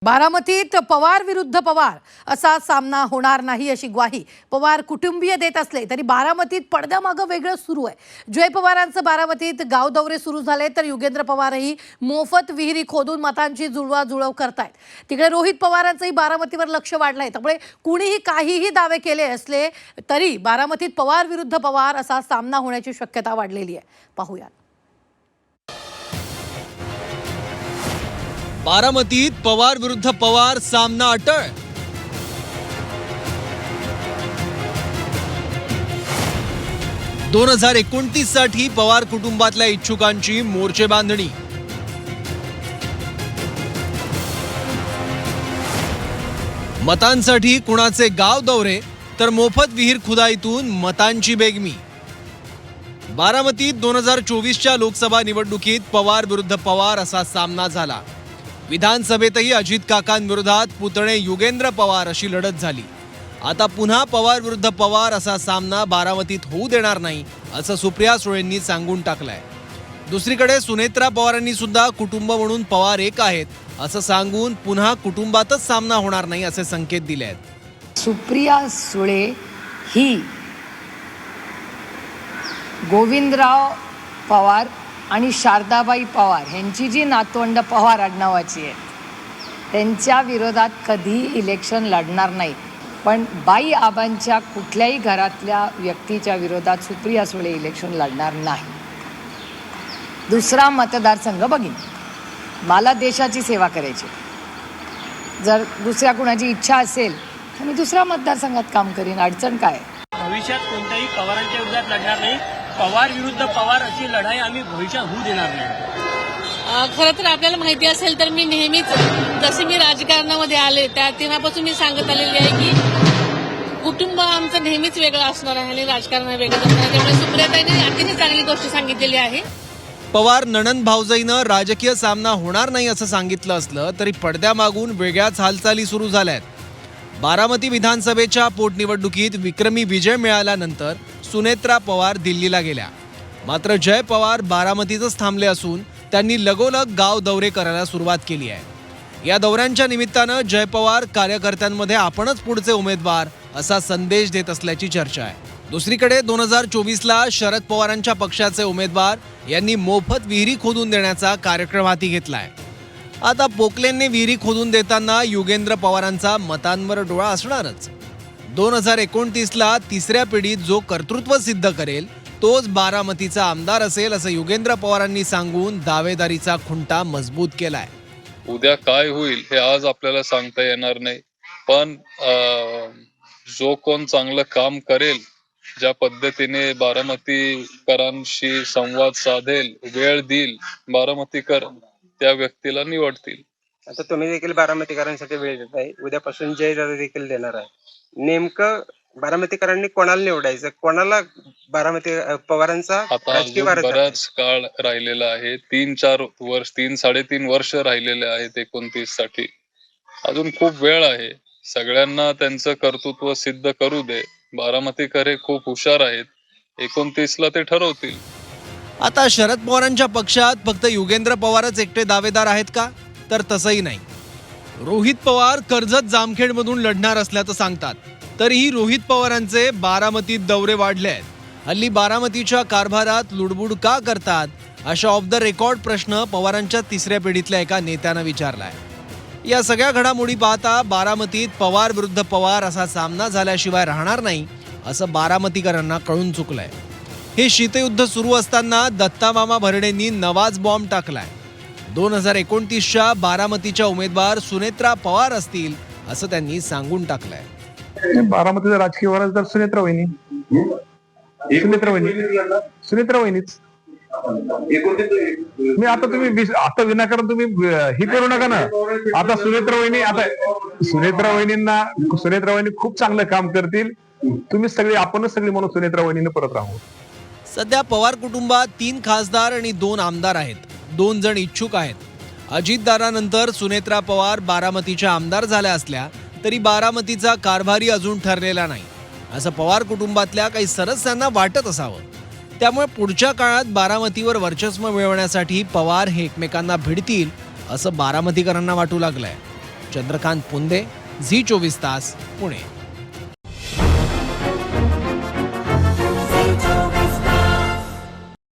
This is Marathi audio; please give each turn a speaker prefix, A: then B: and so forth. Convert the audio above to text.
A: बारामतीत पवार विरुद्ध पवार असा सामना होणार नाही अशी ग्वाही पवार कुटुंबीय देत असले तरी बारामतीत पडद्यामागं वेगळं सुरू आहे। जय पवारांचं बारामतीत गाव दौरे सुरू झाले तर युगेंद्र पवारही मोफत विहिरी खोदून मतांची जुळवाजुळव करतायत। तिकडे रोहित पवारांचंही बारामतीवर लक्ष वाढलंय। त्यामुळे कुणीही काहीही दावे केले असले तरी बारामतीत पवार विरुद्ध पवार असा सामना होण्याची शक्यता वाढलेली आहे। पाहूया।
B: बारामतीत पवार विरुद्ध पवार सामना अटळ। दोन 2029 साठी पवार कुटुंबातल्या इच्छुकांची मोर्चे बांधणी। मतांसाठी कुणाचे गाव दौरे तर मोफत विहीर खुदाईतून मतांची बेगमी। बारामतीत 2024च्या लोकसभा निवडणुकीत पवार विरुद्ध पवार असा सामना झाला। विधानसभेतही अजित काकांविरोधात पुतणे युगेंद्र पवार अशी लढत झाली। आता पुन्हा पवार विरुद्ध पवार असा सामना बारामतीत होऊ देणार नाही असं सुप्रिया सुळेंनी सांगून टाकलंय। दुसरीकडे सुनेत्रा पवारांनी सुद्धा कुटुंब म्हणून पवार एक आहेत असं सांगून पुन्हा कुटुंबातच सामना होणार नाही असे संकेत दिले आहेत।
C: सुप्रिया सुळे ही गोविंदराव पवार आणि शारदाबाई पवार यांची जी नातवंड पवार आडनावाची आहे त्यांच्या विरोधात कधीही इलेक्शन लढणार नाही। पण बाई आबांच्या कुठल्याही घरातल्या व्यक्तीच्या विरोधात सुप्रिया सुळे इलेक्शन लढणार नाही। दुसरा मतदारसंघ बघीन, मला देशाची सेवा करायची। जर दुसऱ्या कुणाची इच्छा असेल तर मी दुसऱ्या मतदारसंघात काम करीन, अडचण काय?
D: भविष्यात कोणत्याही पवारांच्या विरोधात लढणार नाही। पवार विरुद्ध पवार अशी लढाई आम्ही भविष्यात होऊ देणार नाही।
E: खरं तर आपल्याला माहिती असेल तर मी नेहमीच जसे मी राजकारणामध्ये आले त्या तेव्हापासून मी सांगत आलेली आहे की कुटुंब आमचं नेहमीच वेगळं असणार आहे आणि राजकारण वेगळं असणार आहे। त्यामुळे सुप्रियाताईंनी अतिशय चांगली गोष्ट सांगितलेली आहे।
B: पवार नणंद भाऊजाईनं राजकीय सामना होणार नाही असं सांगितलं असलं तरी पडद्यामागून वेगळ्याच हालचाली सुरू झाल्यात। बारामती विधानसभेच्या पोटनिवडणुकीत विक्रमी विजय मिळाल्यानंतर सुनेत्रा पवार दिल्लीला गेल्या। मात्र जय पवार बारामतीतच थांबले असून त्यांनी लगोलग गाव दौरे करायला सुरुवात केली आहे। या दौऱ्यांच्या निमित्तानं जय पवार कार्यकर्त्यांमध्ये आपणच पुढचे उमेदवार असा संदेश देत असल्याची चर्चा आहे। दुसरीकडे 2024ला शरद पवारांच्या पक्षाचे उमेदवार यांनी मोफत विहिरी खोदून देण्याचा कार्यक्रम हाती घेतलाय। आता पोकलेंनी विहिरी खोदून देताना युगेंद्र पवारांचा मतांवर डोळा असणारच। 2029ला तिसऱ्या पिढीत जो कर्तृत्व सिद्ध करेल तोच बारामतीचा आमदार असेल असं युगेंद्र पवारांनी सांगून दावेदारीचा खुंटा मजबूत केलाय।
F: उद्या काय होईल हे आज आपल्याला सांगता येणार नाही, पण जो कोण चांगलं काम करेल, ज्या पद्धतीने बारामतीकरांशी संवाद साधेल, वेळ देईल, बारामतीकर त्या व्यक्तीला निवडतील।
G: आता तुम्ही देखील बारामतीकरांसाठी वेळ देत आहे, उद्यापासून जयदादा देखील देणार आहे। नेमकं बारामतीकरांनी कोणाला निवडायचं, कोणाला बारामती पवारांचा राजकीय वारसा
F: बराच काळ राहिलेला आहे। 3-4 वर्ष, 3-3.5 वर्ष राहिलेले आहेत 29 साठी। अजून खूप वेळ आहे। सगळ्यांना त्यांचं कर्तृत्व सिद्ध करू दे। बारामतीकर हे खूप हुशार आहेत, 29ला ते ठरवतील।
B: आता शरद पवारांच्या पक्षात फक्त युगेंद्र पवारच एकटे दावेदार आहेत का? तर तसंही नाही। रोहित पवार कर्जत जामखेडमधून लढणार असल्याचं सांगतात। तरीही रोहित पवारांचे बारामतीत दौरे वाढले आहेत। हल्ली बारामतीच्या कारभारात लुडबुड का करतात अशा ऑफ द रेकॉर्ड प्रश्न पवारांच्या तिसऱ्या पिढीतल्या एका नेत्यानं विचारलाय। या सगळ्या घडामोडी पाहता बारामतीत पवार विरुद्ध पवार असा सामना झाल्याशिवाय राहणार नाही असं बारामतीकरांना कळून चुकलंय। हे शीतयुद्ध सुरू असताना दत्तामामा भरडेंनी नवाच बॉम्ब टाकलाय। 2029च्या बारामतीच्या उमेदवार सुनेत्रा पवार असतील असं त्यांनी सांगून टाकलंय।
H: बारामतीचा राजकीय वारस तर सुनेत्रा वहिनीच। मी आता तुम्ही आता विनाकारण तुम्ही हे करू नका ना। आता सुनेत्रा वहिनी खूप चांगलं काम करतील। तुम्ही सगळे आपणच सगळे म्हणून सुनेत्रा वहिनीने परत राहू।
B: सध्या पवार कुटुंबात 3 खासदार आणि 2 आमदार आहेत। 2 जण इच्छुक आहेत। अजितदादानंतर सुनेत्रा पवार बारामतीच्या आमदार झाल्या असल्या तरी बारामतीचा कारभारी अजून ठरलेला नाही असं पवार कुटुंबातल्या काही सदस्यांना वाटत असावं। त्यामुळे पुढच्या काळात बारामतीवर वर्चस्व मिळवण्यासाठी पवार हे एकमेकांना भिडतील असं बारामतीकरांना वाटू लागलंय। चंद्रकांत पुंदे, झी 24 तास, पुणे.